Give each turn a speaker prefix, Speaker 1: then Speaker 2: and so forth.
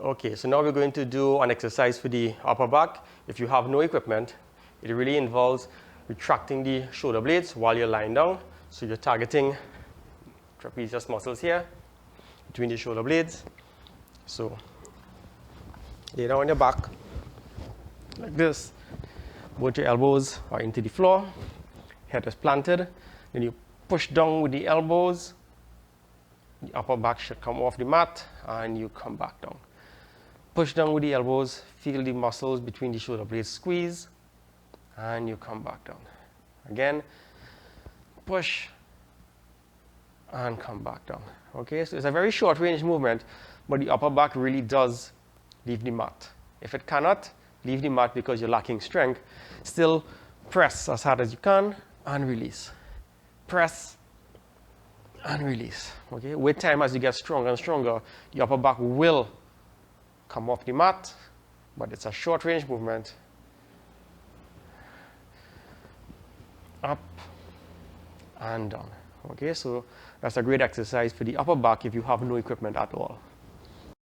Speaker 1: Okay, so now we're going to do an exercise for the upper back. If you have no equipment, it really involves retracting the shoulder blades while you're lying down. So you're targeting trapezius muscles here between the shoulder blades. So lay down on your back like this. Both your elbows are into the floor. Head is planted. Then you push down with the elbows. The upper back should come off the mat and you come back down. Push down with the elbows, feel the muscles between the shoulder blades squeeze, and you come back down. Again, push and come back down. Okay, so it's a very short range movement, but the upper back really does leave the mat. If it cannot leave the mat because you're lacking strength, still press as hard as you can and release. Press and release. Okay, with time, as you get stronger and stronger, the upper back will come off the mat, but it's a short range movement. Up and down. Okay, so that's a great exercise for the upper back if you have no equipment at all.